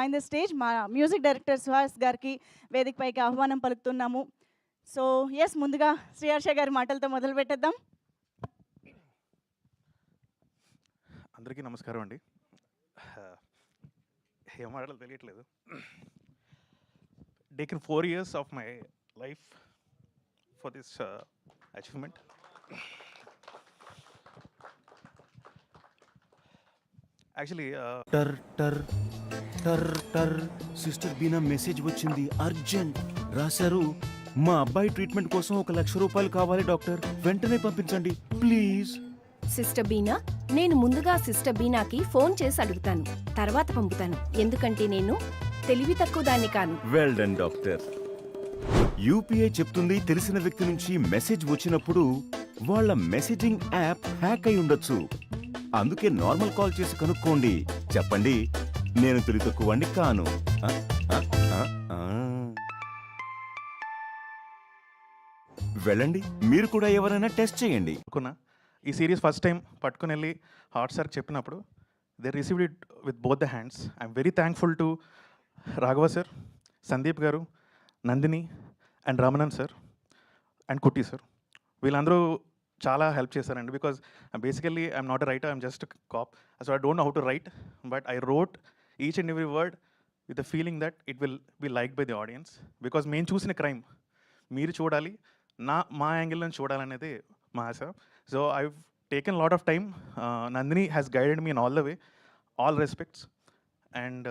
On the stage మా music director Suhas గారికి వేదికపైకి ఆహ్వానం పలుకుతున్నాము. సో ఎస్, ముందుగా శ్రీహర్ష గారి మాటలతో మొదలు పెట్టేద్దాం. అందరికీ నమస్కారం అండి. ఏం మాటలు తెలియట్లేదు. Taken 4 years of my life for this achievement. Actually టర్ టర్ టర్ టర్ సిస్టర్ బీనా మెసేజ్ వచ్చింది, అర్జెంట్. రాశారు, మా అబ్బాయి ట్రీట్మెంట్ కోసం 1,00,000 రూపాయలు కావాలి డాక్టర్, వెంటనే పంపించండి ప్లీజ్. సిస్టర్ బీనా, నేను ముందుగా సిస్టర్ బీనాకి ఫోన్ చేసి అడుగుతాను, తర్వాత పంపుతాను. ఎందుకంటే నేను తెలివి తక్కువ దాన్ని కాను. Well done doctor. యూపీఐ చెప్తుంది తెలిసిన వ్యక్తి నుంచి మెసేజ్ వచ్చినప్పుడు వాళ్ళ మెసేజింగ్ యాప్ హ్యాక్ అయి ఉండొచ్చు. అందుకే నార్మల్ కాల్ చేసి కనుక్కోండి. చెప్పండి, నేను తెలివి తక్కువ వాణ్ణి కాను. ఆ, ఆ, ఆ, ఆ. వెళ్ళండి, మీరు కూడా ఎవరైనా టెస్ట్ చేయండి. అనుకున్నా ఈ సిరీస్ ఫస్ట్ టైం పట్టుకుని వెళ్ళి హాట్స్టార్కి చెప్పినప్పుడు they received it with both the hands. I'm very thankful to Raghava sir, Sandeep garu, Nandini and Ramanan sir and Kutti sir. వీళ్ళందరూ చాలా హెల్ప్ చేశారండి. Because basically I'm not a writer, I'm just cop. So I don't know how to write, but I wrote each and every word with the feeling that it will be like by the audience. Because మేము చూసిన crime మీరు చూడాలి, మా angle నుంచి చూడాలనేది మా ఆశ. So I taken lot of time. Nandini has guided me in all the way, all respects. And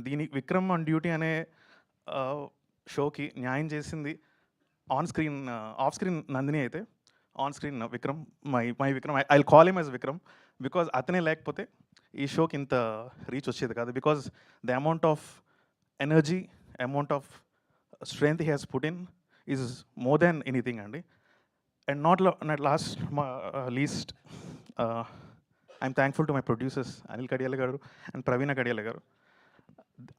దీని విక్రమ్ ఆన్ డ్యూటీ అనే షోకి న్యాయం చేసింది on screen, off screen Nandini అయితే, on screen Vikram, my Vikram. I call him as Vikram because అతనే లేకపోతే ఈ షోకి ఇంత రీచ్ వచ్చేది కాదు. Because the amount of energy, amount of strength he has put in is more than anything అండి. And not last least, I'm thankful to my producers Anil Kadiyala garu and Praveena Kadiyala garu.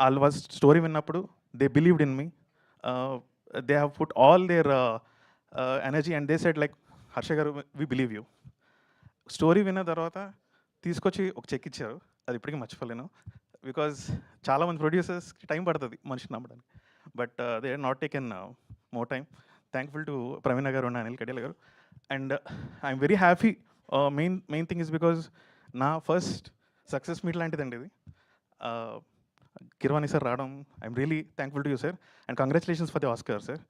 వాళ్ళ story విన్నప్పుడు they believed in me. They have put all their energy and they said like, Harsha garu we believe you. Story విన్న తర్వాత తీసుకొచ్చి ఒక check ఇచ్చారు, అది ఇప్పటికీ మర్చిపోలేను. బికాజ్ చాలామంది ప్రొడ్యూసర్స్కి టైం పడుతుంది మనిషిని నమ్మడానికి, but they are not taken more time. Thankful to Praveena garu and Anil Kadiyala garu. And I'm very happy. Main thing is because నా ఫస్ట్ సక్సెస్ మీట్ లాంటిదండి ఇది. కిరవాణి సార్ రావడం, I'm really thankful to you sir, and congratulations for the Oscar sir.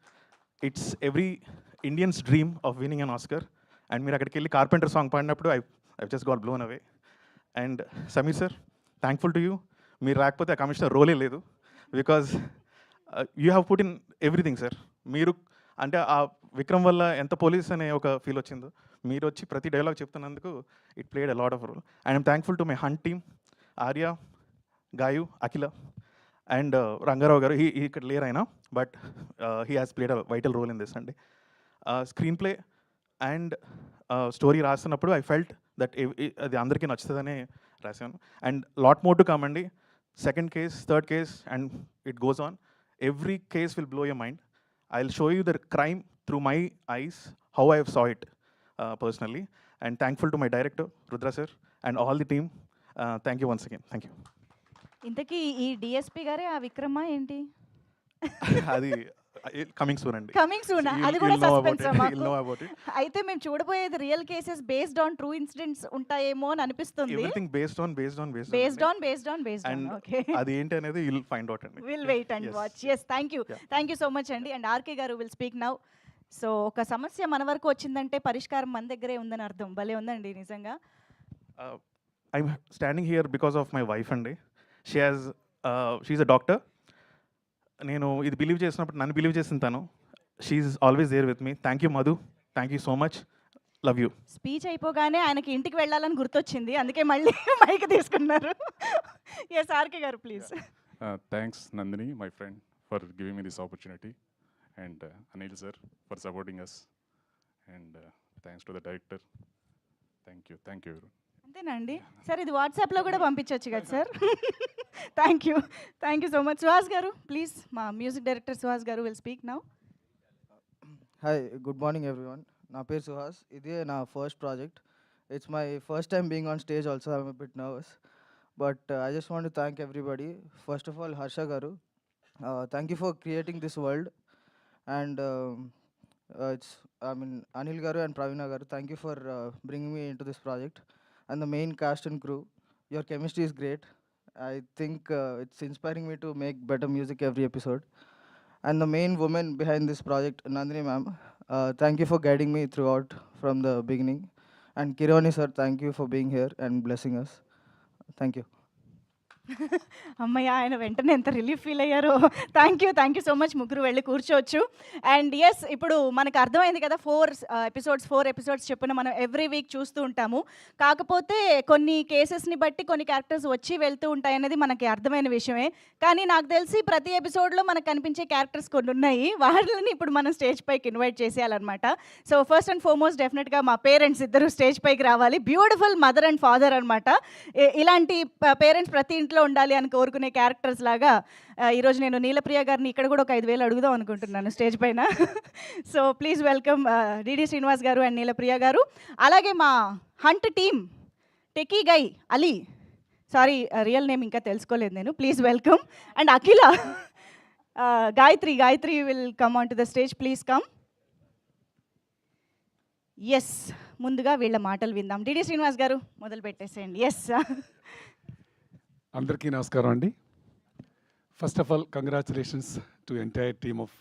It's every Indians dream of winning an Oscar. And మీరు అక్కడికి వెళ్ళి Carpenter song పాడినప్పుడు I just got blown away. And Sameer sir, thankful to you. మీరు రాకపోతే ఆ commissioner రోలే లేదు. Because you have put in everything sir. మీరు అంటే ఆ విక్రమ్ వల్ల ఎంత పోలీస్ అనే ఒక ఫీల్ వచ్చిందో, మీరు వచ్చి ప్రతి డైలాగ్ చెప్తున్నందుకు it played a lot of role. And I'm thankful to my hunt team, Arya, Gayu, Akhila and Rangarao garu. He ఇక్కడ లేరు ఆయన, but he has played a vital role in this అండి. స్క్రీన్ ప్లే అండ్ స్టోరీ రాస్తున్నప్పుడు ఐ ఫెల్ట్ దట్ అది అందరికీ నచ్చుతుందనే రాశాను. And lot more to come అండి. Second case, third case and it goes on. Every case will blow your mind. I'll show you the crime through my eyes, how I have saw it personally. And thankful to my director, Rudra sir, and all the team. Thank you once again. Thank you. ఇంతకీ ఈ DSP గారే ఆ విక్రమా ఏంటి? అది coming soon అండి. Coming soon, అది కూడా సస్పెన్స్ మాకు. అయితే మేము చూడబోయేది real cases based on true incidents ఉంటాయేమో అని అనిపిస్తుంది. Everything based on and okay, అది ఏంటి అనేది you'll find out అండి. Will wait and watch. yes, thank you so much అండి. అండ్ ఆర్కే గారు విల్ స్పీక్ నౌ. సో ఒక సమస్య మన వరకు వచ్చిందంటే పరిష్కారం మన దగ్గరే ఉందని అర్థం. భలే ఉందండి నిజంగా. I'm standing here because of my wife అండి. she's a doctor. నేను ఇది బిలీవ్ చేసినప్పుడు నన్ను బిలీవ్ చేసిన తను, she's always there with me. Thank you Madhu, thank you so much, love you. Speech అయిపోగానే ఆయనకి ఇంటికి వెళ్ళాలని గుర్తొచ్చింది, అందుకే మళ్ళీ మైక్ తీసుకున్నారు. ఎస్ ఆర్కే గారు please. Thanks Nandini, my friend, for giving me this opportunity, and Anil sir for supporting us, and thanks to the director. Thank you ఎవరు. అంతేనండి సార్, ఇది వాట్సాప్లో కూడా పంపించవచ్చు కదా sir. Thank you so much. Suhas గారు ప్లీజ్, మా మ్యూజిక్ డైరెక్టర్ సుహాస్ గారు will speak now. Hi, good morning everyone. నా పేరు సుహాస్. ఇదే నా first project. It's my first time being on stage also. I'm a bit nervous. but I just want to thank everybody. First of all, Harsha Garu, thank you for creating this world. And Anil Garu and Pravina Garu, thank you for bringing me into this project. And the main cast and crew, your chemistry is great. I think it's inspiring me to make better music every episode. And the main woman behind this project, Nandini ma'am, thank you for guiding me throughout from the beginning. And Kironi sir, thank you for being here and blessing us. Thank you. అమ్మయ్య, ఆయన వెంటనే ఎంత relief feel అయ్యారో. Thank you so much. ముగ్గురు వెళ్ళి కూర్చోవచ్చు. And yes, ఇప్పుడు మనకు అర్థమైంది కదా, 4 ఎపిసోడ్స్ చొప్పున మనం ఎవ్రీ వీక్ చూస్తూ ఉంటాము. కాకపోతే కొన్ని కేసెస్ని బట్టి కొన్ని క్యారెక్టర్స్ వచ్చి వెళ్తూ ఉంటాయనేది మనకి అర్థమైన విషయమే. కానీ నాకు తెలిసి ప్రతి ఎపిసోడ్లో మనకు కనిపించే క్యారెక్టర్స్ కొన్ని ఉన్నాయి. వాళ్ళని ఇప్పుడు మనం స్టేజ్ పైకి ఇన్వైట్ చేసేయాలన్నమాట. సో ఫస్ట్ అండ్ ఫార్మోస్ట్ డెఫినెట్గా మా పేరెంట్స్ ఇద్దరు స్టేజ్ పైకి రావాలి. బ్యూటిఫుల్ మదర్ అండ్ ఫాదర్ అనమాట. ఇలాంటి పేరెంట్స్ ప్రతి ఇంట్లో ఉండాలి అని కోరుకునే క్యారెక్టర్స్ లాగా ఈరోజు నేను నీలప్రియ గారిని ఇక్కడ కూడా ఒక 5,000 అడుగుదాం అనుకుంటున్నాను స్టేజ్ పైన. So please welcome DD Srinivas గారు అండ్ నీలప్రియ గారు. అలాగే మా hunt team techie guy Ali, sorry real name ఇంకా తెలుసుకోలేదు నేను, please welcome. And Akhila, Gayatri will come on to the stage, please come. Yes, ముందుగా వీళ్ళ మాటలు విందాం. డిడి శ్రీనివాస్ గారు మొదలు పెట్టేసేయండి. ఎస్. అందరికీ నమస్కారం అండి. First of all congratulations to entire team of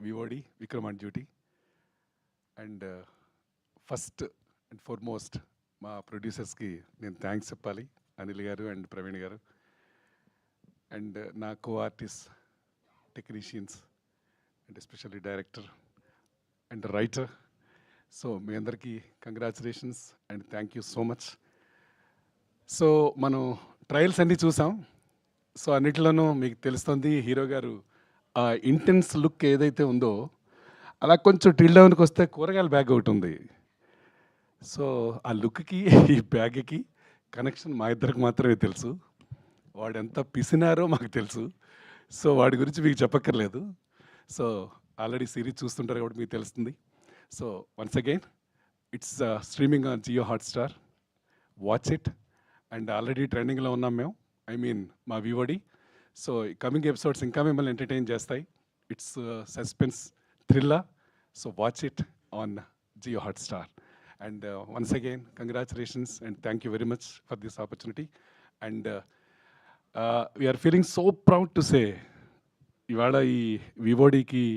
వివోడి Vikram on duty. And first and foremost మా ప్రొడ్యూసర్స్కి నేను థ్యాంక్స్ చెప్పాలి, అనిల్ గారు అండ్ ప్రవీణ్ గారు. అండ్ నా co artist, technicians and especially director and writer. So మీ అందరికీ congratulations and thank you so much. So మనం trials అన్నీ చూసాం. సో అన్నిట్లోనూ మీకు తెలుస్తుంది హీరో గారు ఆ ఇంటెన్స్ లుక్ ఏదైతే ఉందో అలా కొంచెం టిల్ డౌన్కి వస్తే కూరగాయల బ్యాగ్ ఒకటి ఉంది. సో ఆ లుక్కి ఈ బ్యాగ్కి కనెక్షన్ మా ఇద్దరికి మాత్రమే తెలుసు. వాడు ఎంత పిసినారో మాకు తెలుసు. సో వాడి గురించి మీకు చెప్పక్కర్లేదు. సో ఆల్రెడీ సిరీస్ చూస్తుంటారు కాబట్టి మీకు తెలుస్తుంది. So once again it's streaming on Jio Hotstar, watch it. And already ట్రెండింగ్లో ఉన్నాం మేము, ఐ మీన్ మా వివోడి. సో కమింగ్ ఎపిసోడ్స్ ఇంకా మిమ్మల్ని ఎంటర్టైన్ చేస్తాయి. It's suspense thriller. So watch it on Jio Hotstar. And once again congratulations and thank you very much for this opportunity. And we're feeling so proud to say ఇవాళ ఈ వివోడికి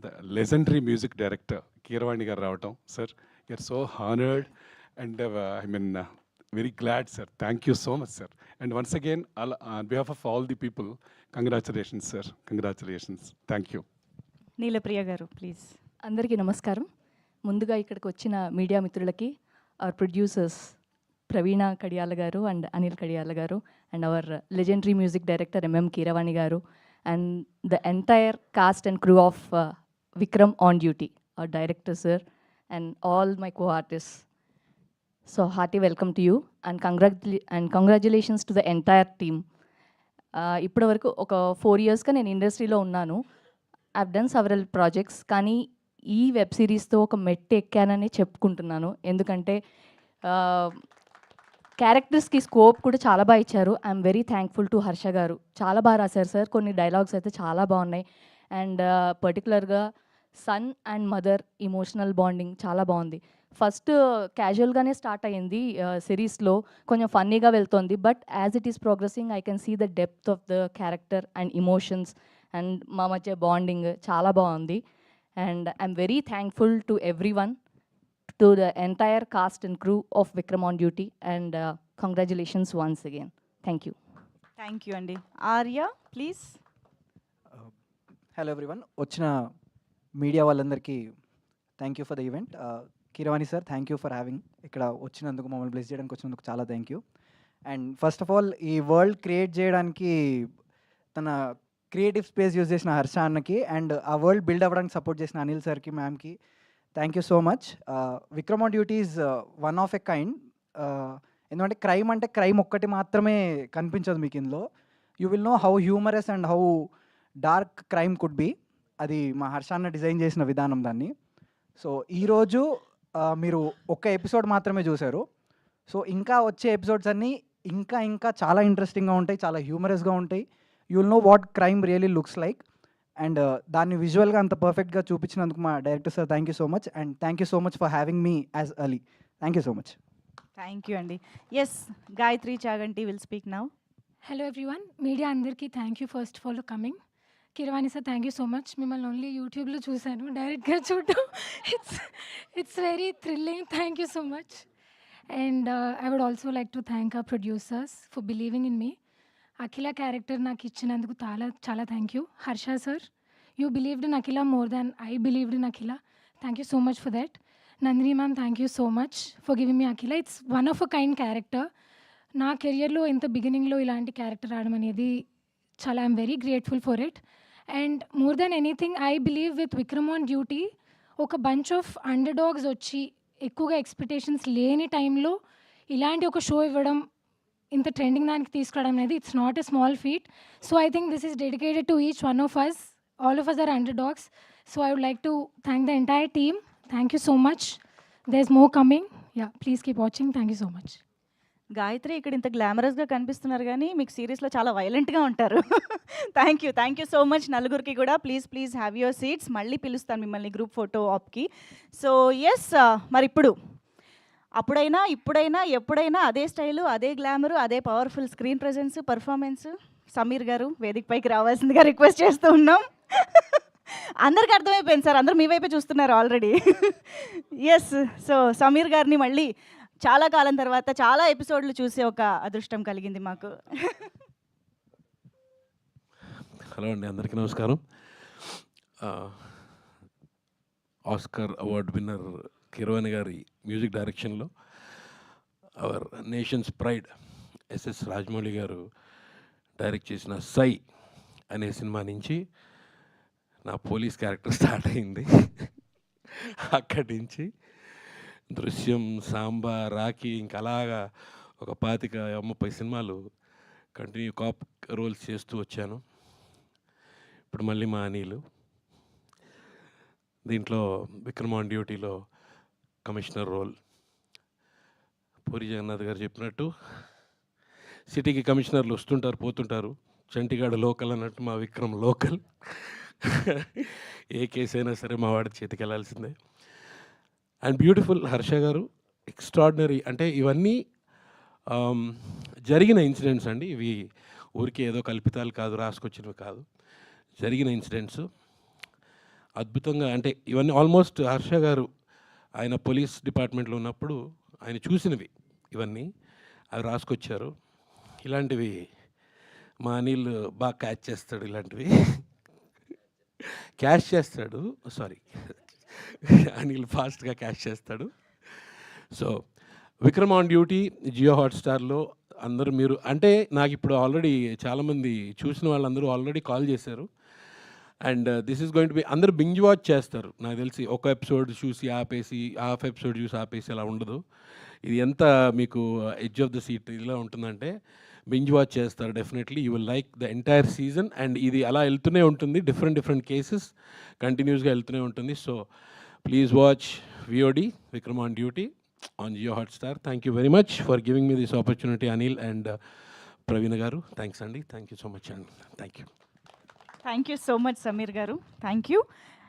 the legendary music director Keeravani garu రావటం. Sir, you're so honoured and I mean very glad, sir. Thank you so much, sir. And once again, on behalf of all the people, congratulations, sir. Congratulations. Thank you. నీలప్రియ గారు please. అందరికీ నమస్కారం. ముందుగా ఇక్కడికి వచ్చిన media మిత్రులకి, hour producers Praveena Kadiyala garu and Anil Kadiyala garu, and our legendary music director MM Keeravani garu, and the entire cast and crew of Vikram on duty, our director sir, and all my co artist. So hearty welcome to you and congratulations to the entire team. ఇప్పటి వరకు ఒక 4 yearsగా నేను ఇండస్ట్రీలో ఉన్నాను. I've done several projects. కానీ ఈ web సిరీస్తో ఒక మెట్టు ఎక్కానని చెప్పుకుంటున్నాను. ఎందుకంటే క్యారెక్టర్స్కి స్కోప్ కూడా చాలా బాగా ఇచ్చారు. I'm very thankful to Harsha గారు. చాలా బాగా రాశారు సార్. కొన్ని డైలాగ్స్ అయితే చాలా బాగున్నాయి. అండ్ పర్టికులర్గా son and mother emotional bonding చాలా బాగుంది. ఫస్ట్ క్యాజువల్గానే స్టార్ట్ అయ్యింది సిరీస్లో, కొంచెం ఫన్నీగా వెళ్తుంది. But as it is progressing I can see the depth of the character and emotions and మా మధ్య బాండింగ్ చాలా బాగుంది. And I'm very thankful to every one, to the entire cast and crew of Vikram on duty. And congratulations once again. Thank you అండి. Arya please. Hello everyone. వచ్చిన media వాళ్ళందరికీ thank you for the event. Keeravani sir, thank you for having. ఇక్కడ వచ్చినందుకు, మమ్మల్ని bless చేయడానికి వచ్చినందుకు చాలా thank you. And first of all ఈ వరల్డ్ క్రియేట్ చేయడానికి తన క్రియేటివ్ స్పేస్ యూజ్ చేసిన హర్ష అన్నకి, అండ్ ఆ వరల్డ్ బిల్డ్ అవ్వడానికి సపోర్ట్ చేసిన అనిల్ సార్కి, మ్యామ్కి thank you so much. Vikram on duty is one of a kind. ఎందుకంటే క్రైమ్ అంటే క్రైమ్ ఒక్కటి మాత్రమే కనిపించదు మీకు ఇందులో. You will know how humorous and how dark crime could be. అది మా హర్ష అన్న డిజైన్ చేసిన విధానం దాన్ని. సో ఈరోజు మీరు ఒక్క ఎపిసోడ్ మాత్రమే చూశారు. సో ఇంకా వచ్చే ఎపిసోడ్స్ అన్నీ ఇంకా ఇంకా చాలా ఇంట్రెస్టింగ్గా ఉంటాయి, చాలా హ్యూమరస్గా ఉంటాయి. You will know what crime really looks like. And దాన్ని విజువల్గా అంత పర్ఫెక్ట్గా చూపించినందుకు మా director sir thank you so much. And thank you so much for having me as Ali. Thank you so much. Thank you అండి. Yes, Gayathri Chaganti will speak now. Hello everyone, media అందరికీ thank you first of all coming. Keeravani sir thank you so much. మిమ్మల్ని only యూట్యూబ్లో చూశాను, డైరెక్ట్గా చూడటం it's very thrilling. Thank you so much. And I would also like to thank our producers for believing in me. Akhila character నాకు ఇచ్చినందుకు చాలా thank you. Harsha sir, you believed in Akhila more than I believed in Akhila. Thank you so much for that. Nandini ma'am, thank you so much for giving me Akhila. It's one of a kind character. నా కెరియర్లో ఇంత బిగినింగ్లో ఇలాంటి character రావడం అనేది చాలా I'm very grateful for it. And more than anything I believe with Vikram on duty ఒక bunch of under dogs వచ్చి ఎక్కువగా ఎక్స్పెక్టేషన్స్ లేని టైంలో ఇలాంటి ఒక షో ఇవ్వడం, ఇంత ట్రెండింగ్ దానికి తీసుకురావడం అనేది it's not a small feat. So I think this is dedicated to each one of us. All of us are underdogs. So I would like to thank the entire team. Thank you so much. There is more coming. Yeah, please keep watching. Thank you so much. Gayatri ఇక్కడ ఇంత గ్లామరస్గా కనిపిస్తున్నారు కానీ మీకు సీరియస్లో చాలా వైలెంట్గా ఉంటారు. Thank you so much నలుగురికి కూడా. Please have your seats. మళ్ళీ పిలుస్తాను మిమ్మల్ని గ్రూప్ ఫోటో ఆప్కి. సో ఎస్, మరి అప్పుడైనా ఇప్పుడైనా ఎప్పుడైనా అదే స్టైలు, అదే గ్లామరు, అదే powerful screen presence, performance. Sameer గారు వేదిక పైకి రావాల్సిందిగా రిక్వెస్ట్ చేస్తూ ఉన్నాం. అందరికి అర్థమైపోయింది సార్, అందరూ మీ వైపే చూస్తున్నారు ఆల్రెడీ. ఎస్, సో సమీర్ గారిని మళ్ళీ చాలా కాలం తర్వాత చాలా ఎపిసోడ్లు చూసే ఒక అదృష్టం కలిగింది మాకు. హలో అండి, అందరికీ నమస్కారం. ఆస్కార్ అవార్డ్ విన్నర్ కిరవాణి గారి మ్యూజిక్ డైరెక్షన్లో our nation's pride SS Rajamouli గారు డైరెక్ట్ చేసిన సై అనే సినిమా నుంచి నా పోలీస్ క్యారెక్టర్ స్టార్ట్ అయింది. అక్కడి నుంచి దృశ్యం, సాంబా, రాఖీ, ఇంకా అలాగా ఒక 25-30 సినిమాలు కంటిన్యూ కాప్ రోల్స్ చేస్తూ వచ్చాను. ఇప్పుడు మళ్ళీ మా అనిలు దీంట్లో విక్రమ్ ఆన్ డ్యూటీలో కమిషనర్ రోల్. పూరి జగన్నాథ్ గారు చెప్పినట్టు సిటీకి కమిషనర్లు వస్తుంటారు పోతుంటారు, చంటిగాడు లోకల్ అన్నట్టు మా విక్రమ్ లోకల్. ఏ కేసు అయినా సరే మా వాడి చేతికి వెళ్ళాల్సిందే. అండ్ బ్యూటిఫుల్ హర్ష గారు, ఎక్స్ట్రాడినరీ. అంటే ఇవన్నీ జరిగిన ఇన్సిడెంట్స్ అండి. ఇవి ఊరికే ఏదో కల్పితాలు కాదు, రాసుకొచ్చినవి కాదు, జరిగిన ఇన్సిడెంట్స్. అద్భుతంగా, అంటే ఇవన్నీ ఆల్మోస్ట్ హర్ష గారు ఆయన పోలీస్ డిపార్ట్మెంట్లో ఉన్నప్పుడు ఆయన చూసినవి ఇవన్నీ, అవి రాసుకొచ్చారు. ఇలాంటివి మా అనిల్ బాగా క్యాచ్ చేస్తాడు, ఇలాంటివి క్యాష్ చేస్తాడు, సారీ అనిల్ ఫాస్ట్గా క్యాష్ చేస్తాడు. So Vikram on duty Jio హాట్స్టార్లో అందరూ మీరు, అంటే నాకు ఇప్పుడు ఆల్రెడీ చాలామంది చూసిన వాళ్ళందరూ ఆల్రెడీ కాల్ చేశారు. And this is going to be, అందరూ బింజ్ వాచ్ చేస్తారు నాకు తెలిసి. ఒక ఎపిసోడ్ చూసి ఆపేసి, హాఫ్ ఎపిసోడ్ చూసి ఆపేసి అలా ఉండదు. ఇది ఎంత మీకు ఎడ్జ్ ఆఫ్ ద సీట్ ఇలా ఉంటుందంటే బింజ్ వాచ్ చేస్తారు డెఫినెట్లీ. You will like the entire season. And ఇది అలా వెళ్తూనే ఉంటుంది, డిఫరెంట్ కేసెస్ కంటిన్యూస్గా వెళ్తూనే ఉంటుంది. So please watch VOD Vikram on duty on Jio Hotstar. Thank you very much for giving me this opportunity Anil and Praveen garu. Thanks అండి, థ్యాంక్ యూ సో మచ్ అండి. Thank you so much Sameer garu, thank you.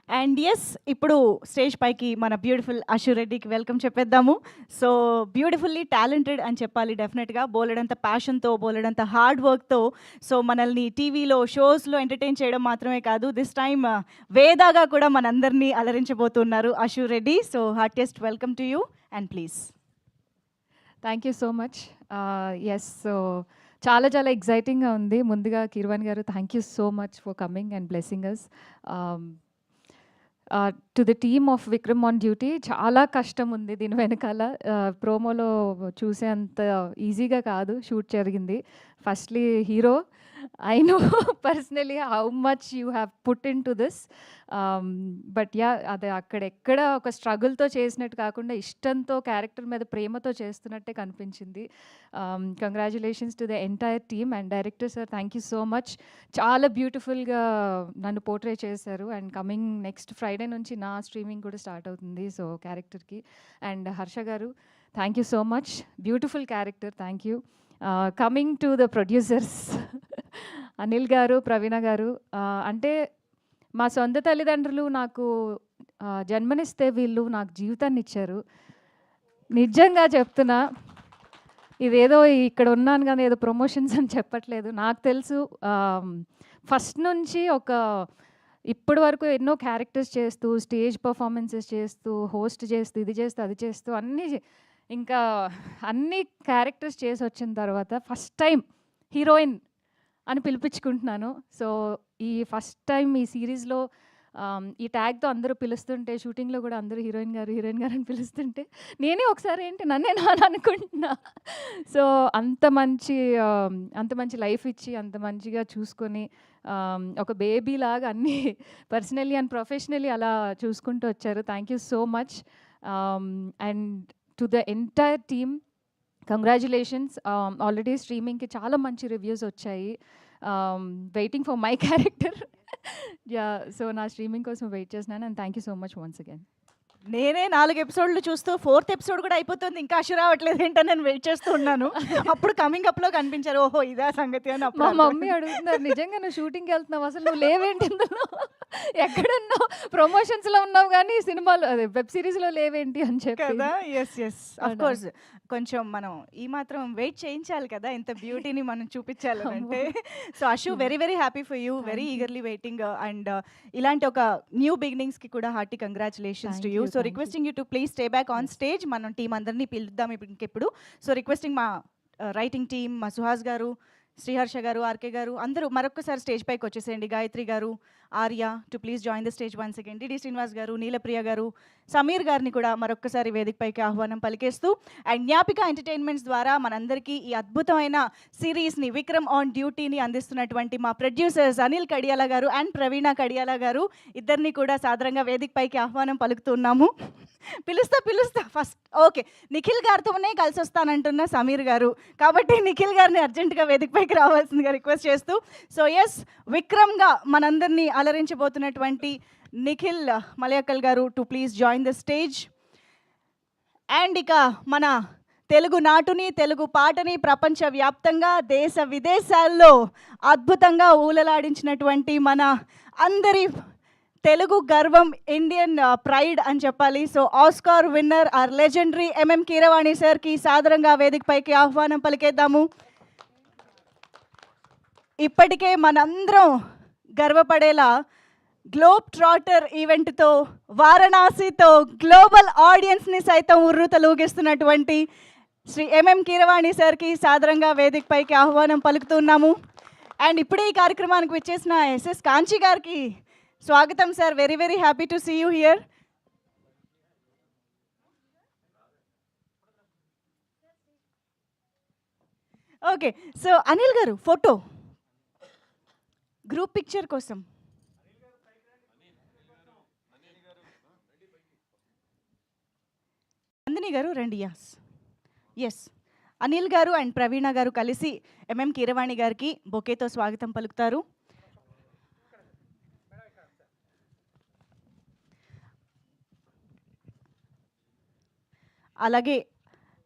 And yes, ఇప్పుడు stage పైకి మన beautiful Ashu రెడ్డికి welcome చెప్పేద్దాము. So beautifully talented అని చెప్పాలి డెఫినెట్గా. బోలెడంత ప్యాషన్తో, బోలెడంత హార్డ్ వర్క్తో సో మనల్ని టీవీలో షోస్లో ఎంటర్టైన్ చేయడం మాత్రమే కాదు, దిస్ టైమ్ వేదాగా కూడా మనందరినీ అలరించబోతున్నారు Ashu Reddy. So heartiest welcome to you and please. Thank you so much. Yes, so చాలా ఎగ్జైటింగ్గా ఉంది. ముందుగా Keeravani garu, thank you so much for coming and blessing us. To the team of Vikram on duty, చాలా కష్టం ఉంది దీని వెనకాల. ప్రోమోలో చూసే అంత ఈజీగా కాదు షూట్ జరిగింది. Firstly hero, I know personally how much you have put in to this. But yeah, అది అక్కడెక్కడ ఒక స్ట్రగుల్తో చేసినట్టు కాకుండా ఇష్టంతో, క్యారెక్టర్ మీద ప్రేమతో చేస్తున్నట్టే కనిపించింది. Congratulations to the entire team and director sir, thank you so much. చాలా బ్యూటిఫుల్గా నన్ను పోర్ట్రే చేశారు. అండ్ కమింగ్ నెక్స్ట్ ఫ్రైడే నుంచి నా స్ట్రీమింగ్ కూడా స్టార్ట్ అవుతుంది సో క్యారెక్టర్కి. అండ్ హర్ష గారు, thank you so much, beautiful character, thank you. Coming to the producers Anil గారు, ప్రవీణ గారు, అంటే మా సొంత తల్లిదండ్రులు నాకు జన్మనిస్తే వీళ్ళు నాకు జీవితాన్ని ఇచ్చారు. నిజంగా చెప్తున్నా, ఇదేదో ఇక్కడ ఉన్నాను కానీ ఏదో ప్రమోషన్స్ అని చెప్పట్లేదు. నాకు తెలుసు ఫస్ట్ నుంచి ఇప్పటి వరకు ఎన్నో క్యారెక్టర్స్ చేస్తూ, స్టేజ్ పర్ఫార్మెన్సెస్ చేస్తూ, హోస్ట్ చేస్తూ, ఇది చేస్తూ, అది చేస్తూ, అన్ని క్యారెక్టర్స్ చేసి వచ్చిన తర్వాత ఫస్ట్ టైం హీరోయిన్ అని పిలిపించుకుంటున్నాను. సో ఈ ఫస్ట్ టైం ఈ సిరీస్లో ఈ ట్యాగ్తో అందరూ పిలుస్తుంటే, షూటింగ్లో కూడా అందరూ హీరోయిన్ గారు అని పిలుస్తుంటే నేనే ఒకసారి ఏంటి నన్నే నాన్న అనుకుంటున్నా. సో అంత మంచి లైఫ్ ఇచ్చి, అంత మంచిగా చూసుకొని, ఒక బేబీ లాగా అన్నీ పర్సనల్లీ అండ్ ప్రొఫెషనల్లీ అలా చూసుకుంటూ వచ్చారు. Thank you so much. And to the entire team congratulations. Already స్ట్రీమింగ్కి చాలా మంచి రివ్యూస్ వచ్చాయి. Waiting for my character. Yeah, so నా స్ట్రీమింగ్ కోసం వెయిట్ చేస్తున్నాను. And thank you so much once again. నేనే 4 ఎపిసోడ్లు చూస్తూ 4th ఎపిసోడ్ కూడా అయిపోతుంది, ఇంకా అషు రావట్లేదు ఏంటని నేను వెయిట్ చేస్తూ ఉన్నాను. అప్పుడు కమింగ్ అప్లో కనిపించారు, ఓహో ఇదా సంగతి అని. మా మమ్మీ అడుగుతున్నారు, నిజంగా నువ్వు షూటింగ్కి వెళ్తున్నావు, అసలు నువ్వు లేవేంటి ఇందులో, ఎక్కడున్నావు, ప్రమోషన్స్లో ఉన్నావు కానీ సినిమాలో అదే వెబ్ సిరీస్లో లేవేంటి అని చెప్పి కదా. ఎస్ ఆఫ్ కోర్స్, కొంచెం మనం ఈ మాత్రం వెయిట్ చేయించాలి కదా, ఇంత బ్యూటీని మనం చూపించాలి అంటే. So Ashu, very very happy for you, very eagerly waiting. And ఇలాంటి ఒక న్యూ బిగినింగ్స్కి కూడా hearty congratulations to you. So requesting you to please stay back on stage. మనం టీం అందరినీ పిలుద్దాం ఇంకెప్పుడు. సో రిక్వెస్టింగ్ మా రైటింగ్ టీమ్, మా సుహాస్ గారు, శ్రీహర్ష గారు, ఆర్కే గారు, అందరూ మరొకసారి స్టేజ్ పైకి వచ్చేసేయండి. గాయత్రి గారు, Arya to please join the stage once again. DD Srinivas గారు, నీలప్రియ గారు, సమీర్ గారిని కూడా మరొకసారి వేదికపైకి ఆహ్వానం పలికేస్తూ, అండ్ జ్ఞాపిక ఎంటర్టైన్మెంట్స్ ద్వారా మనందరికీ ఈ అద్భుతమైన సిరీస్ని, విక్రమ్ ఆన్ డ్యూటీని అందిస్తున్నటువంటి మా ప్రొడ్యూసర్స్ అనిల్ కడియాల గారు అండ్ ప్రవీణ కడియాల గారు, ఇద్దరిని కూడా సాదరంగా వేదికపైకి ఆహ్వానం పలుకుతున్నాము. పిలుస్తా ఫస్ట్. ఓకే, నిఖిల్ గారితోనే కలిసి వస్తానంటున్న సమీర్ గారు, కాబట్టి నిఖిల్ గారిని అర్జెంటుగా వేదికపైకి రావాల్సిందిగా రిక్వెస్ట్ చేస్తూ, సో ఎస్, విక్రమ్గా మనందరినీ అలరించబోతున్నటువంటి నిఖిల్ మలయక్కల్ గారు to please join the stage. And ఇక మన తెలుగు నాటుని, తెలుగు పాటని ప్రపంచవ్యాప్తంగా, దేశ విదేశాల్లో అద్భుతంగా ఊలలాడించినటువంటి మన అందరి తెలుగు గర్వం, ఇండియన్ ప్రైడ్ అని చెప్పాలి. So Oscar winner, our legendary MM Keeravani సార్కి సాదరంగా వేదికపైకి ఆహ్వానం పలికేద్దాము. ఇప్పటికే మనందరం గర్వపడేలా గ్లోబ్ ట్రాటర్ ఈవెంట్తో, వారణాసితో గ్లోబల్ ఆడియన్స్ని సైతం ఉర్రూతలూగిస్తున్నటువంటి శ్రీ ఎంఎం కీరవాణి సార్కి సాదరంగా వేదికపైకి ఆహ్వానం పలుకుతున్నాము. అండ్ ఇప్పుడే ఈ కార్యక్రమానికి విచ్చేసిన ఎస్ఎస్ కాంచి గారికి స్వాగతం sir. Very very happy to see you here. Okay, so Anil గారు ఫోటో గ్రూప్ పిక్చర్ కోసం. నందిని గారు రండి. ఎస్, అనిల్ గారు అండ్ ప్రవీణ గారు కలిసి ఎంఎం కీరవాణి గారికి బొకేతో స్వాగతం పలుకుతారు. అలాగే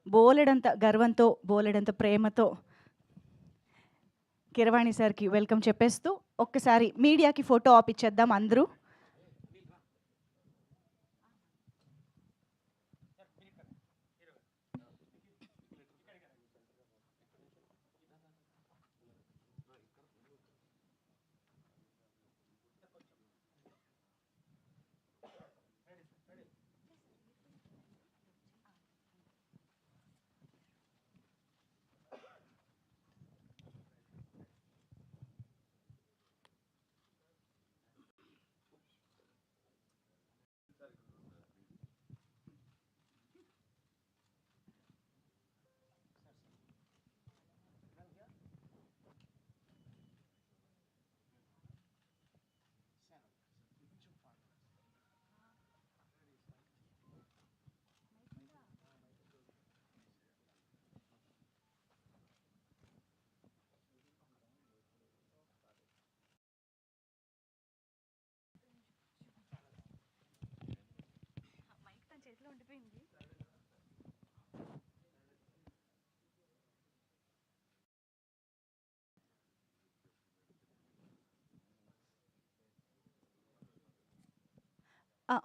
బోలెడంత గర్వంతో, బోలెడంత ప్రేమతో కీరవాణి సార్కి వెల్కమ్ చెప్పేస్తూ, ఒక్కసారి మీడియాకి ఫోటో ఆప్ ఇచ్చేద్దాం అందరూ.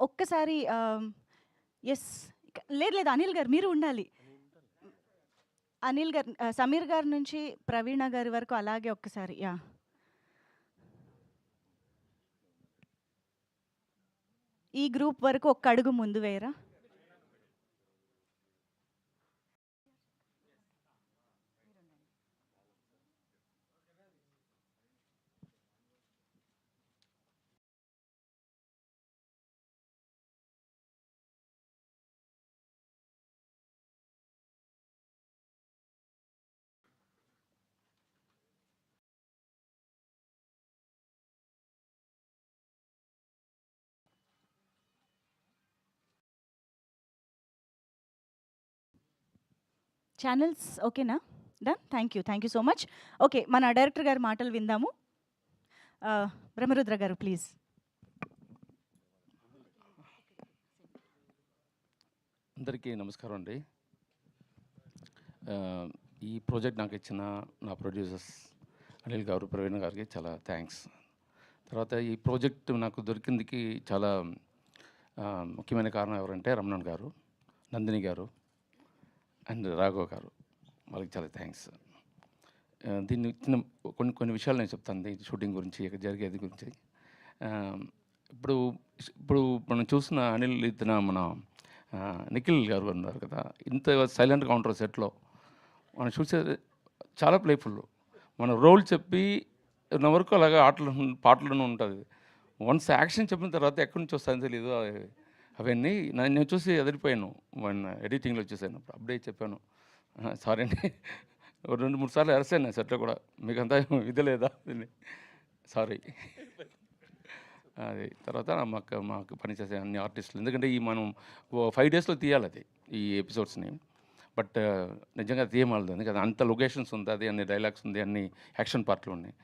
ఒక్కసారి ఎస్ లేదు లేదు అనిల్ గారు మీరు ఉండాలి. అనిల్ గారు, సమీర్ గారి నుంచి ప్రవీణ గారి వరకు అలాగే ఒక్కసారి యా. ఈ గ్రూప్ వరకు ఒక్క అడుగు ముందు వేయరా. ఛానల్స్ ఓకేనా? Done. Thank you so much. Okay, మన డైరెక్టర్ గారి మాటలు విందాము. బ్రహ్మరుద్ర గారు ప్లీజ్. అందరికీ నమస్కారం అండి. ఈ ప్రాజెక్ట్ నాకు ఇచ్చిన నా ప్రొడ్యూసర్స్ అనిల్ గారు, ప్రవీణ గారికి చాలా థ్యాంక్స్. తర్వాత ఈ ప్రాజెక్ట్ నాకు దొరికిందికి చాలా ముఖ్యమైన కారణం ఎవరంటే రమణన్ గారు, నందిని గారు అండ్ రాఘవ్ గారు, వాళ్ళకి చాలా థ్యాంక్స్. దీన్ని చిన్న కొన్ని విషయాలు నేను చెప్తాను ఈ షూటింగ్ గురించి, ఇక్కడ జరిగేది గురించి. ఇప్పుడు మనం చూసిన అనిల్ ఇతన మన నిఖిల్ గారు ఉన్నారు కదా, ఇంత సైలెంట్గా ఉంటారు సెట్లో. మనం చూసే చాలా ప్లేఫుల్, మన రోల్ చెప్పి నా వరకు అలాగే పాటలను ఉంటుంది. వన్స్ యాక్షన్ చెప్పిన తర్వాత ఎక్కడి నుంచి వస్తుందో తెలియదు. అవన్నీ నేను చూసి ఎదిరిపోయాను. ఎడిటింగ్లో చూసాను, అప్డేట్ చెప్పాను. సారీ అండి, 2-3 సార్లు అరసాను నేను సెట్లో కూడా. మీకు అంతా ఇది లేదా సారీ. అది తర్వాత మాకు పనిచేసే అన్ని ఆర్టిస్టులు, ఎందుకంటే ఈ మనం 5 డేస్లో తీయాలి అది ఈ ఎపిసోడ్స్ని. బట్ నిజంగా తీయమాలదు, ఎందుకంటే అంత లొకేషన్స్ ఉంది, అది అన్ని డైలాగ్స్ ఉంది, అన్ని యాక్షన్ పార్ట్లు ఉన్నాయి.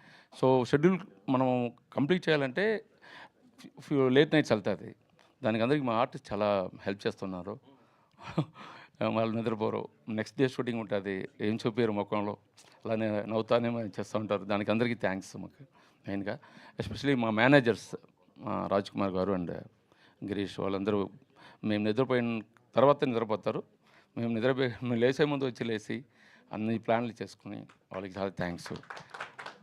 సో షెడ్యూల్ మనం కంప్లీట్ చేయాలంటే లేట్ నైట్స్ వెళ్తుంది. దానికి అందరికీ మా ఆర్టిస్ట్ చాలా హెల్ప్ చేస్తున్నారు. వాళ్ళు నిద్రపోరు, నెక్స్ట్ డే షూటింగ్ ఉంటుంది, ఏం చూపారు ముఖంలో, అలానే నవ్వుతానే చేస్తూ ఉంటారు. దానికి అందరికీ థ్యాంక్స్ మాకు మెయిన్గా. ఎస్పెషలీ మా మేనేజర్స్ రాజ్ కుమార్ గారు అండ్ గిరీష్, వాళ్ళందరూ మేము నిద్రపోయిన తర్వాత నిద్రపోతారు. మేము లేసే ముందు లేచి అన్ని ప్లాన్లు చేసుకుని వాళ్ళకి చాలా థ్యాంక్స్.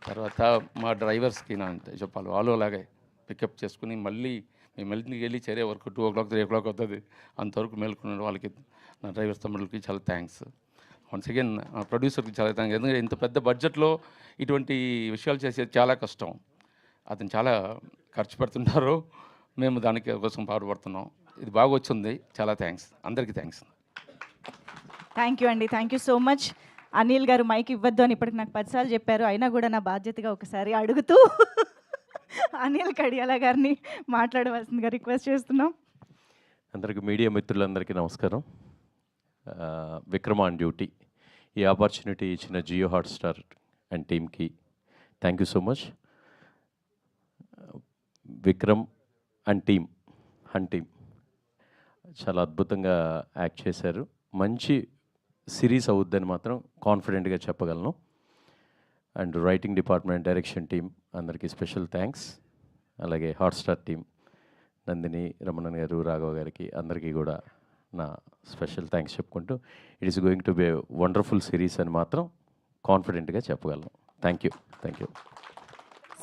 తర్వాత మా డ్రైవర్స్కి నా చెప్పాలి, వాళ్ళు అలాగే పికప్ చేసుకుని మళ్ళీ మేము వెళ్ళి చేరే వరకు 2 o'clock 3 o'clock అవుతుంది, అంతవరకు మేలుకున్నాడు. వాళ్ళకి నా డ్రైవర్స్ తమ్ముళ్ళకి చాలా థ్యాంక్స్. వన్స్ అగైన్ ప్రొడ్యూసర్కి చాలా థ్యాంక్స్. ఎందుకంటే ఇంత పెద్ద బడ్జెట్లో ఇటువంటి విషయాలు చేసేది చాలా కష్టం. అతను చాలా ఖర్చు పెడుతుంటారు, మేము దానికి కోసం పాటుపడుతున్నాం. ఇది బాగా వచ్చింది, చాలా థ్యాంక్స్. అందరికీ thanks. Thank you so much. Anil గారు మైక్ ఇవ్వద్దు అని ఇప్పటికి నాకు 10 సార్లు చెప్పారు, అయినా కూడా నా బాధ్యతగా ఒకసారి అడుగుతూ అనిల్ కడియాల గారిని మాట్లాడవలసిందిగా రిక్వెస్ట్ చేస్తున్నాం. అందరికీ మీడియా మిత్రులందరికీ నమస్కారం. విక్రమ్ ఆన్ డ్యూటీ ఈ ఆపర్చునిటీ ఇచ్చిన జియో హాట్స్టార్ అండ్ టీమ్కి thank you so much. Vikram and team చాలా అద్భుతంగా యాక్ట్ చేశారు. మంచి సిరీస్ అవుద్దని మాత్రం కాన్ఫిడెంట్గా చెప్పగలను. And writing department, direction team అందరికీ స్పెషల్ థ్యాంక్స్. అలాగే హాట్స్టార్ టీమ్ నందిని, రమణన్ గారు, రాఘవ్ గారికి అందరికీ కూడా నా స్పెషల్ థ్యాంక్స్ చెప్పుకుంటూ it is going to be wonderful series అని మాత్రం కాన్ఫిడెంట్గా చెప్పగలను. Thank you.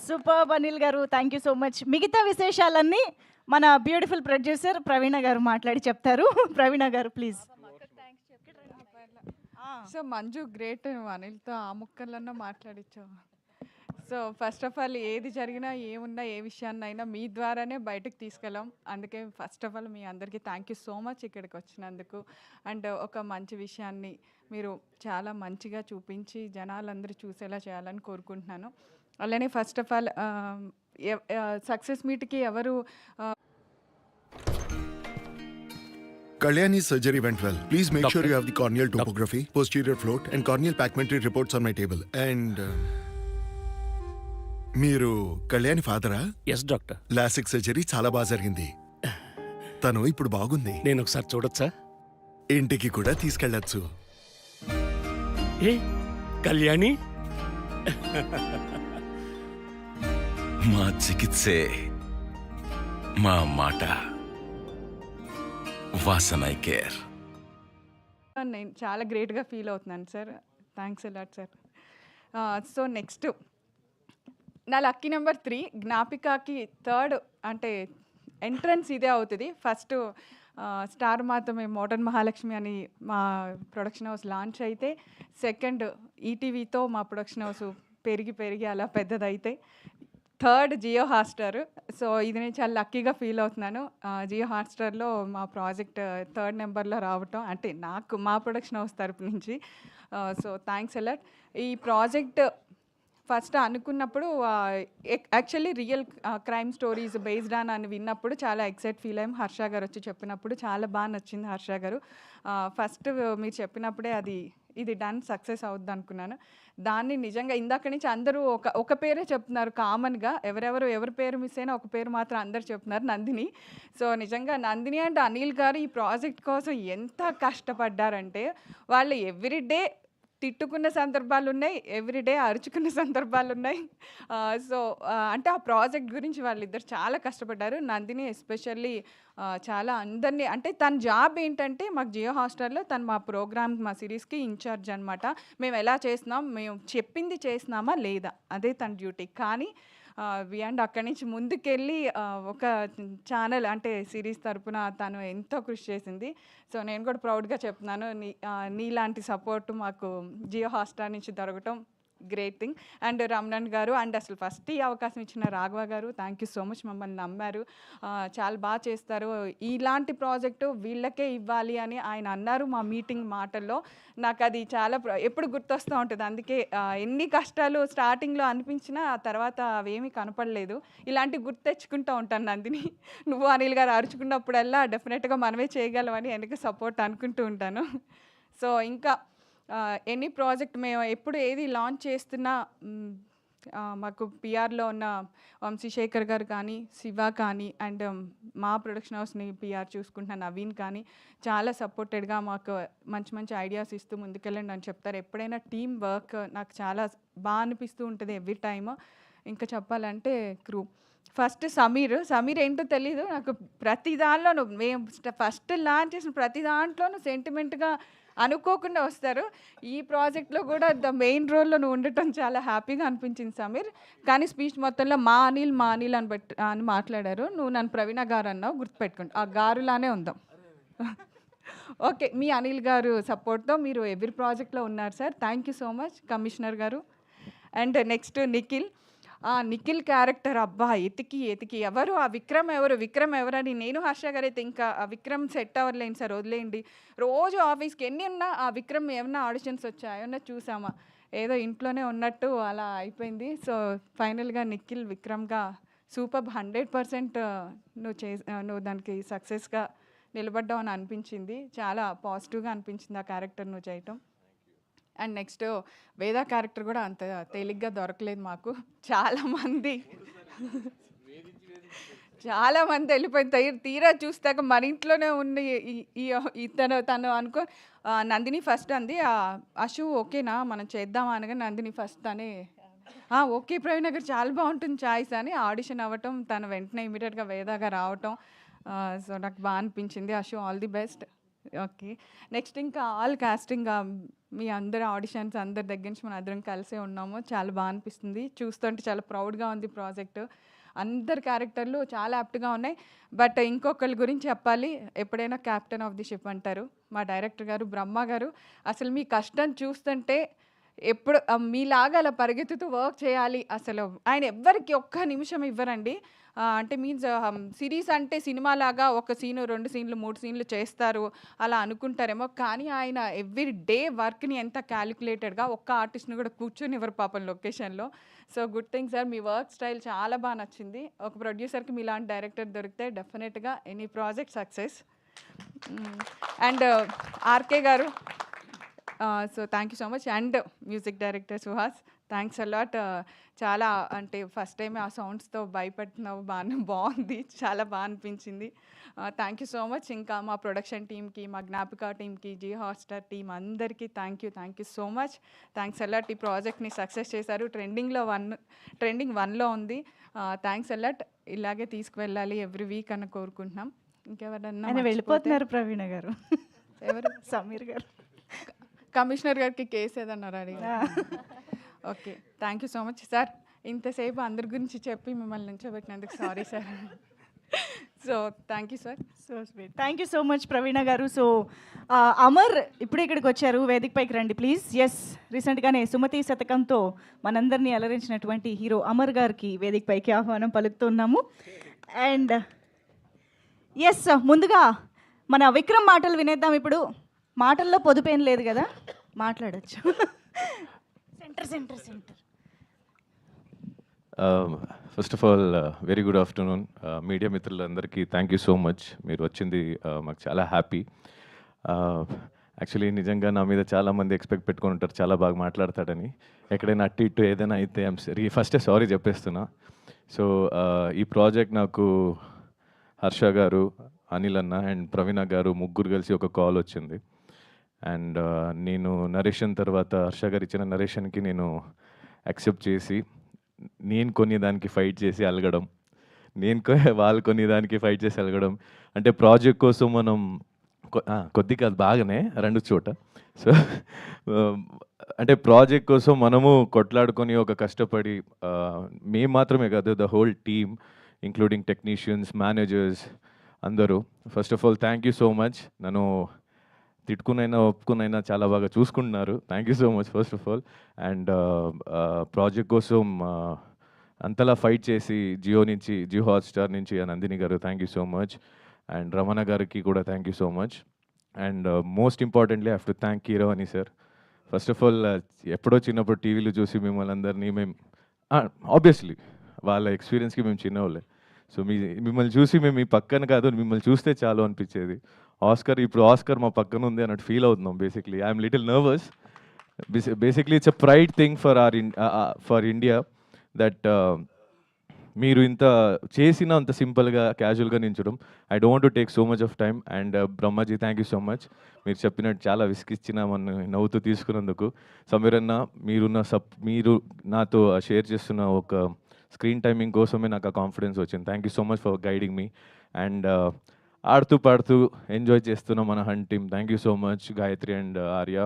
సూపర్ అనిల్ గారు, థ్యాంక్ యూ సో మచ్. మిగతా విశేషాలన్నీ మన బ్యూటిఫుల్ ప్రొడ్యూసర్ ప్రవీణ గారు మాట్లాడి చెప్తారు. ప్రవీణ గారు ప్లీజ్. సో మంజు గ్రేట్, నువ్వు అనిల్తో ఆ ముక్కలన్నా మాట్లాడించావు. సో ఫస్ట్ ఆఫ్ ఆల్ ఏది జరిగినా ఏమున్నా ఏ విషయాన్నైనా మీ ద్వారానే బయటకు తీసుకెళ్ళాం. అందుకే ఫస్ట్ ఆఫ్ ఆల్ మీ అందరికీ థ్యాంక్ యూ సో మచ్ ఇక్కడికి వచ్చినందుకు. అండ్ ఒక మంచి విషయాన్ని మీరు చాలా మంచిగా చూపించి జనాలందరూ చూసేలా చేయాలని కోరుకుంటున్నాను. అలానే ఫస్ట్ ఆఫ్ ఆల్ సక్సెస్ మీట్కి ఎవరు Kalyani's surgery went well. Please make sure you have the corneal topography, posterior float, and corneal pacmentary reports on my table. And మీరు కళ్యాణి ఫాదరా? Yes doctor. లాసిక్ సర్జరీ చాలా బాగా జరిగింది. తను ఇప్పుడు బాగుంది. నేను ఒకసారి చూడొచ్చా? ఇంటికి కూడా తీసుకెళ్ళచ్చు. ఏ కళ్యాణి? మా చికిత్సే మా మాట. వాసనై కేర్. నేను చాలా గ్రేట్గా ఫీల్ అవుతున్నాను sir. Thanks a lot sir. So next నా లక్కీ నెంబర్ 3 జ్ఞాపికకి థర్డ్ అంటే ఎంట్రన్స్ ఇదే అవుతుంది. ఫస్ట్ స్టార్ మాత్రమే మోడర్న్ మహాలక్ష్మి అని మా ప్రొడక్షన్ హౌస్ లాంచ్ అయితే, సెకండ్ ఈటీవీతో మా ప్రొడక్షన్ హౌస్ పెరిగి అలా పెద్దదైతే, థర్డ్ జియో హాట్‌స్టార్. సో ఇది నేను చాలా లక్కీగా ఫీల్ అవుతున్నాను. జియో హాట్‌స్టార్‌లో మా ప్రాజెక్ట్ థర్డ్ నెంబర్లో రావటం అంటే నాకు మా ప్రొడక్షన్ హౌస్ తరపు నుంచి. So thanks a lot. ఈ ప్రాజెక్ట్ ఫస్ట్ అనుకున్నప్పుడు actually real crime stories based on అని విన్నప్పుడు చాలా ఎక్సైట్ ఫీల్ అయ్యాం. హర్ష గారు వచ్చి చెప్పినప్పుడు చాలా బాగా నచ్చింది హర్ష గారు. ఫస్ట్ మీరు చెప్పినప్పుడే ఇది డన్ సక్సెస్ అవుద్ది అనుకున్నాను. దాన్ని నిజంగా ఇందాక నుంచి అందరూ ఒక పేరే చెప్తున్నారు కామన్గా. ఎవరి పేరు మిస్ అయినా ఒక పేరు మాత్రం అందరు చెప్తున్నారు, నందిని. సో నిజంగా నందిని అండ్ అనిల్ గారు ఈ ప్రాజెక్ట్ కోసం ఎంత కష్టపడ్డారంటే, వాళ్ళు ఎవ్రీడే తిట్టుకున్న సందర్భాలు ఉన్నాయి, ఎవ్రీడే అరుచుకున్న సందర్భాలు ఉన్నాయి. సో అంటే ఆ ప్రాజెక్ట్ గురించి వాళ్ళిద్దరు చాలా కష్టపడ్డారు. నందిని ఎస్పెషల్లీ చాలా అందరినీ అంటే తన జాబ్ ఏంటంటే మాకు జియో హాట్‌స్టార్‌లో తను మా ప్రోగ్రామ్ మా సిరీస్కి ఇన్ఛార్జ్ అనమాట. మేము ఎలా చేస్తున్నాం, మేము చెప్పింది చేస్తున్నామా లేదా అదే తన డ్యూటీ. కానీ అండ్ అక్కడి నుంచి ముందుకెళ్ళి ఒక ఛానల్ అంటే సిరీస్ తరపున తను ఎంతో కృషి చేసింది. సో నేను కూడా ప్రౌడ్గా చెప్తున్నాను, నీలాంటి సపోర్ట్ మాకు జియో హాట్‌స్టార్ నుంచి దొరకటం గ్రేట్ థింగ్. అండ్ రమణన్ గారు అండ్ అసలు ఫస్ట్ ఈ అవకాశం ఇచ్చిన రాఘవ గారు, థ్యాంక్ యూ సో మచ్. మమ్మల్ని నమ్మారు, చాలా బాగా చేస్తారు, ఇలాంటి ప్రాజెక్టు వీళ్ళకే ఇవ్వాలి అని ఆయన అన్నారు మా మీటింగ్ మాటల్లో. నాకు అది చాలా ఎప్పుడు గుర్తొస్తూ ఉంటుంది. అందుకే ఎన్ని కష్టాలు స్టార్టింగ్లో అనిపించినా ఆ తర్వాత అవేమీ కనపడలేదు. ఇలాంటివి గుర్తు తెచ్చుకుంటూ ఉంటాను నందిని. నువ్వు అనిల్ గారు అరుచుకున్నప్పుడల్లా డెఫినెట్గా మనమే చేయగలమని వెనక సపోర్ట్ అనుకుంటూ ఉంటాను. సో ఇంకా ఎనీ ప్రాజెక్ట్ మేము ఎప్పుడు ఏది లాంచ్ చేస్తున్నా మాకు పిఆర్లో ఉన్న వంశీశేఖర్ గారు కానీ, శివ కానీ అండ్ మా ప్రొడక్షన్ హౌస్ని పిఆర్ చూసుకుంటున్న నవీన్ కానీ చాలా సపోర్టెడ్గా మాకు మంచి ఐడియాస్ ఇస్తూ ముందుకెళ్ళండి అని చెప్తారు. ఎప్పుడైనా టీమ్ వర్క్ నాకు చాలా బాగా అనిపిస్తూ ఉంటుంది ఎవ్రీ టైమ్. ఇంకా చెప్పాలంటే క్రూ ఫస్ట్ సమీర్ ఏంటో తెలీదు నాకు, ప్రతి దానిలోనూ మేము ఫస్ట్ లాంచ్ చేసిన ప్రతి దాంట్లోనూ సెంటిమెంట్గా అనుకోకుండా వస్తారు. ఈ ప్రాజెక్ట్లో కూడా ద మెయిన్ రోల్లో నువ్వు ఉండటం చాలా హ్యాపీగా అనిపించింది సమీర్. కానీ స్పీచ్ మొత్తంలో మా అనిల్ అని మాట్లాడారు. నువ్వు నన్ను ప్రవీణ గారు అన్నావు, గుర్తుపెట్టుకోండి, ఆ గారులానే ఉందాం. ఓకే, మీ అనిల్ గారు సపోర్ట్తో మీరు ఎవ్రీ ప్రాజెక్ట్లో ఉన్నారు sir. Thank you so much commissioner గారు. అండ్ నెక్స్ట్ నిఖిల్ క్యారెక్టర్ అబ్బా ఎతికి ఎవరు ఆ విక్రమ్ ఎవరని నేను హర్ష గారు అయితే ఇంకా ఆ విక్రమ్ సెట్ అవ్వలేండి సార్, వదిలేయండి. రోజు ఆఫీస్కి ఎన్ని ఉన్నా ఆ విక్రమ్ ఏమన్నా ఆడిషన్స్ వచ్చాయా ఏమన్నా చూసామా, ఏదో ఇంట్లోనే ఉన్నట్టు అలా అయిపోయింది. సో ఫైనల్గా నిఖిల్ విక్రమ్గా సూపర్ 100% నువ్వు దానికి సక్సెస్గా నిలబడ్డావు అని అనిపించింది. చాలా పాజిటివ్గా అనిపించింది ఆ క్యారెక్టర్ నువ్వు చేయటం. అండ్ నెక్స్ట్ వేద క్యారెక్టర్ కూడా అంత తేలిగ్గా దొరకలేదు మాకు. చాలామంది వెళ్ళిపోయింది. తీరా చూస్తాక మన ఇంట్లోనే ఉన్న తను అనుకో నందిని ఫస్ట్ అంది అశు ఓకేనా మనం చేద్దామా అనగా నందిని ఫస్ట్ తనే ఓకే ప్రవీణ్ గారు చాలా బాగుంటుంది చాయిస్ అని ఆడిషన్ అవ్వటం, తను వెంటనే ఇమీడియట్గా వేదాగా రావటం. సో నాకు బాగా అనిపించింది. Ashu all the best. Okay, next ఇంకా ఆల్ కాస్టింగ్ మీ అందరి ఆడిషన్స్ అందరి దగ్గర నుంచి మనం అందరం కలిసే ఉన్నాము. చాలా బాగా అనిపిస్తుంది చూస్తుంటే, చాలా ప్రౌడ్గా ఉంది ప్రాజెక్టు. అందరి క్యారెక్టర్లు చాలా యాప్ట్గా ఉన్నాయి. బట్ ఇంకొకరి గురించి చెప్పాలి, ఎప్పుడైనా క్యాప్టెన్ ఆఫ్ ది షిప్ అంటారు మా డైరెక్టర్ గారు బ్రహ్మ గారు. అసలు మీ కష్టం చూస్తుంటే ఎప్పుడు మీలాగా అలా పరిగెత్తుతూ వర్క్ చేయాలి, అసలు ఆయన ఎవ్వరికి ఒక్క నిమిషం ఇవ్వరండి. అంటే మీన్స్ సిరీస్ అంటే సినిమాలాగా ఒక సీను 2 సీన్లు 3 సీన్లు చేస్తారు అలా అనుకుంటారేమో, కానీ ఆయన ఎవ్రీ డే వర్క్ని ఎంత క్యాలిక్యులేటెడ్గా ఒక్క ఆర్టిస్ట్ని కూడా కూర్చొని ఇవ్వరు పాపం లొకేషన్లో. సో గుడ్ థింగ్ సార్, మీ వర్క్ స్టైల్ చాలా బాగా నచ్చింది. ఒక ప్రొడ్యూసర్కి మీలాంటి డైరెక్టర్ దొరికితే డెఫినెట్గా any project success. And RK garu, so thank you so much. And music director Suhas, thanks a lot. చాలా అంటే ఫస్ట్ టైం ఆ సౌండ్స్తో భయపడుతున్నావు, బాగుంది, చాలా బాగా అనిపించింది. Thank you so much. ఇంకా మా ప్రొడక్షన్ టీమ్కి, మా జ్ఞాపిక టీమ్కి, జియో హాట్‌స్టార్ టీమ్ అందరికీ thank you so much. Thanks a lot. ఈ ప్రాజెక్ట్ని సక్సెస్ చేశారు. ట్రెండింగ్ 1లో ఉంది. Thanks a lot. ఇలాగే తీసుకువెళ్ళాలి ఎవ్రీ వీక్ అని కోరుకుంటున్నాం. ఇంకెవరన్నా ఆయన మర్చిపోతే? వెళ్ళిపోతున్నారు ప్రవీణ గారు. ఎవరు? సమీర్ గారు. కమిషనర్ గారికి కేసు ఏదన్నారు అడిగారు. Okay, thank you so much sir. ఇంతసేపు అందరి గురించి చెప్పి మిమ్మల్ని నుంచోబెట్టినందుకు sorry sir. So thank you sir. So sweet. Thank you so much Praveena garu. So Amar ఇప్పుడు ఇక్కడికి వచ్చారు, వేదిక పైకి రండి ప్లీజ్. ఎస్, రీసెంట్గానే సుమతి శతకంతో మనందరినీ అలరించినటువంటి హీరో అమర్ గారికి వేదిక పైకి ఆహ్వానం పలుకుతున్నాము. అండ్ ఎస్, ముందుగా మన విక్రమ్ మాటలు వినేద్దాం. ఇప్పుడు మాటల్లో పొదుపేం లేదు కదా, మాట్లాడచ్చు. Centre centre centre. First of all very good afternoon. Media మిత్రులందరికీ థ్యాంక్ యూ సో మచ్. మీరు వచ్చింది మాకు చాలా హ్యాపీ. యాక్చువల్లీ నిజంగా నా మీద చాలామంది ఎక్స్పెక్ట్ పెట్టుకొని ఉంటారు చాలా బాగా మాట్లాడతాడని. ఎక్కడైనా అటు ఇటు ఏదైనా అయితే ఫస్టే సారీ చెప్పేస్తున్నా. సో ఈ ప్రాజెక్ట్ నాకు హర్ష గారు, అనిల్ అన్న అండ్ ప్రవీణ గారు ముగ్గురు కలిసి ఒక కాల్ వచ్చింది. అండ్ నేను నరేషన్ తర్వాత హర్ష గారు ఇచ్చిన నరేషన్కి నేను యాక్సెప్ట్ చేసి నేను కొన్ని దానికి ఫైట్ చేసి అలగడం, వాళ్ళు కొన్ని దానికి ఫైట్ చేసి అలగడం. అంటే ప్రాజెక్ట్ కోసం మనం కొద్ది కాదు బాగానే రెండు చోట. సో అంటే ప్రాజెక్ట్ కోసం మనము కొట్లాడుకొని ఒక కష్టపడి మేము మాత్రమే కాదు, the whole team including technicians, managers అందరూ. First of all thank you so much. నన్ను తిట్టుకునైనా ఒప్పుకునైనా చాలా బాగా చూసుకుంటున్నారు. Thank you so much first of all. And project కోసం అంతలా ఫైట్ చేసి జియో హాట్స్టార్ నుంచి Nandini garu thank you so much. And Ramana గారికి కూడా thank you so much. And most importantly I have to thank Keeravani sir. First of all ఎప్పుడో చిన్నప్పుడు టీవీలో చూసి మిమ్మల్ని అందరినీ మేము ఆబ్వియస్లీ వాళ్ళ ఎక్స్పీరియన్స్కి మేము చిన్నవాళ్ళే. సో మిమ్మల్ని చూసి మేము మీ పక్కన కాదు, మిమ్మల్ని చూస్తే చాలు అనిపించేది. ఇప్పుడు ఆస్కర్ మా పక్కన ఉంది అన్నట్టు ఫీల్ అవుతున్నాం. Basically I'm little nervous. Basically it's a pride thing for India that మీరు ఇంత చేసిన అంత సింపుల్గా క్యాజువల్గా నించడం. I don't to take so much of time. And Brahmaji thank you so much. మీరు చెప్పినట్టు చాలా విసిగిచ్చిన మన నవ్వుతూ తీసుకున్నందుకు. సమీర్ అన్న మీరు నాతో షేర్ చేస్తున్న ఒక స్క్రీన్ టైమింగ్ కోసమే నాకు ఆ కాన్ఫిడెన్స్ వచ్చింది. Thank you so much for guiding me. And ఆడుతూ పాడుతూ ఎంజాయ్ చేస్తున్న మన హన్ team thank you so much. Gayatri and Arya,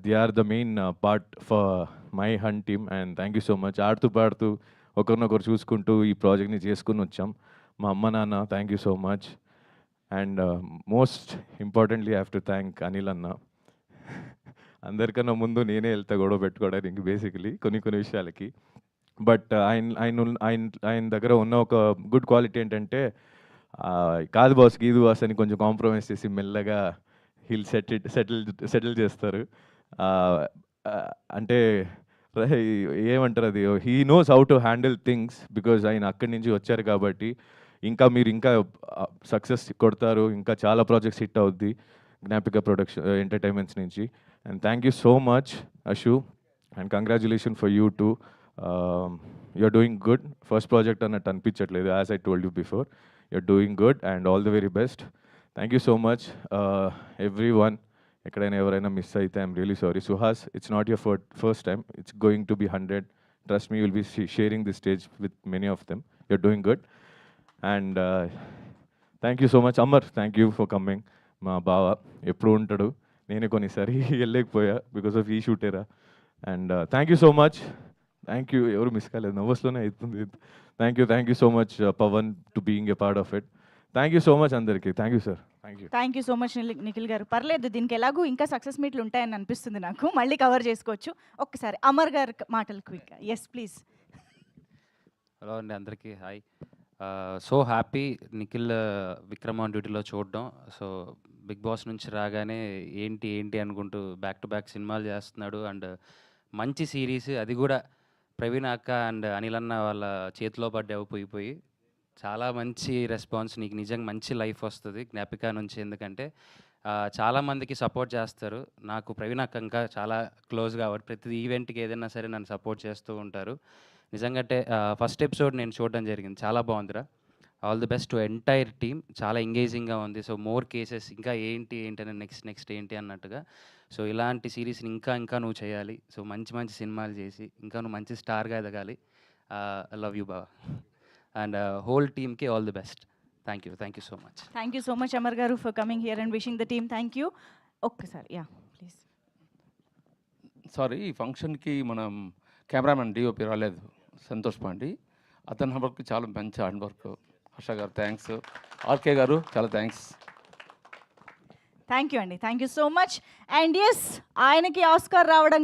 they are the main part for my హన్ team. And thank you so much. ఆడుతూ పాడుతూ ఒకరినొకరు చూసుకుంటూ ఈ ప్రాజెక్ట్ని చేసుకుని వచ్చాం. మా అమ్మ నాన్న thank you so much. And most importantly I have to thank Anil అన్న. అందరికన్నా ముందు నేనే వెళ్తా గొడవ పెట్టుకోవడానికి బేసికలీ కొన్ని విషయాలకి. బట్ ఆయన దగ్గర ఉన్న ఒక గుడ్ క్వాలిటీ ఏంటంటే కాదు బాస్ గీదు బాస్ అని కొంచెం కాంప్రమైజ్ చేసి మెల్లగా హీల్ సెటిల్ చేస్తారు. అంటే ఏమంటారు అది, he knows how to handle things because ఆయన అక్కడి నుంచి వచ్చారు కాబట్టి. మీరు ఇంకా సక్సెస్ కొడతారు, ఇంకా చాలా ప్రాజెక్ట్స్ హిట్ అవుద్ది జ్ఞాపిక ప్రొడక్షన్ ఎంటర్టైన్మెంట్స్ నుంచి. And thank you so much Ashu. And congratulation for you two. you're doing good. First project అన్నట్టు అనిపించట్లేదు, as I told you before. You're doing good and all the very best. Thank you so much, everyone. ఎక్కడైనా ఎవరైనా miss అయితే I'm really sorry. Suhas, it's not your first time, it's going to B 100. Trust me, will be sharing the stage with many of them. You're doing good. And thank you so much Amar, thank you for coming. మా బావ ఎప్పుడు ఉంటాడు, నేనే కొన్నిసారి వెళ్ళలేకపోయా because of ఈ షూటేరా. And thank you so much. Thank you. ఎవరు miss కాలేదు, నర్వస్లోనే అవుతుంది. Thank you so much Pavan to being a part of it. Thank you so much అందరికీ. Thank you sir. Thank you so much Nikhil garu. పర్లేదు, దీనికి ఎలాగూ ఇంకా సక్సెస్ మీట్లు ఉంటాయని అనిపిస్తుంది నాకు, మళ్ళీ కవర్ చేసుకోవచ్చు. ఒక్కసారి అమర్ గారు మాటలు క్విక్. Yes please. హలో అండి, అందరికీ hi. So happy Nikhil Vikram on డ్యూటీలో చూడడం. సో బిగ్ బాస్ నుంచి రాగానే ఏంటి అనుకుంటూ బ్యాక్ టు బ్యాక్ సినిమాలు చేస్తున్నాడు. అండ్ మంచి సిరీస్, అది కూడా ప్రవీణ అక్క అండ్ అనిల్ అన్న వాళ్ళ చేతిలో పడ్డావు పోయి చాలా మంచి రెస్పాన్స్. నీకు నిజంగా మంచి లైఫ్ వస్తుంది జ్ఞాపిక నుంచి. ఎందుకంటే చాలామందికి సపోర్ట్ చేస్తారు. నాకు ప్రవీణ అక్క ఇంకా చాలా క్లోజ్ కాబట్టి ప్రతి ఈవెంట్కి ఏదైనా సరే నన్ను సపోర్ట్ చేస్తూ ఉంటారు. నిజంగా ఫస్ట్ ఎపిసోడ్ నేను చూడడం జరిగింది, చాలా బాగుందిరా. All the best to entire team. చాలా ఎంగేజింగ్గా ఉంది. సో మోర్ కేసెస్, ఇంకా ఏంటి అని నెక్స్ట్ ఏంటి అన్నట్టుగా. సో ఇలాంటి సిరీస్ని ఇంకా నువ్వు చేయాలి. సో మంచి సినిమాలు చేసి ఇంకా నువ్వు మంచి స్టార్గా ఎదగాలి. ఐ లవ్ యూ బావా. అండ్ హోల్ టీమ్కి all the best. Thank you so much. Thank you so much Amar garu for coming here and wishing the team. Thank you. ఒక్కసారి యా ప్లీజ్. సారీ, ఈ ఫంక్షన్కి మనం కెమెరామెన్ డిఓపి రాలేదు, సంతోష్ పాండి. అతని వర్క్ చాలా మంచి హార్డ్ వర్క్. హర్ష గారు థ్యాంక్స్, ఆర్కే గారు చాలా థ్యాంక్స్. థ్యాంక్ యూ అండి, thank you so much. And yes, ఆయనకి ఆస్కార్ రావడం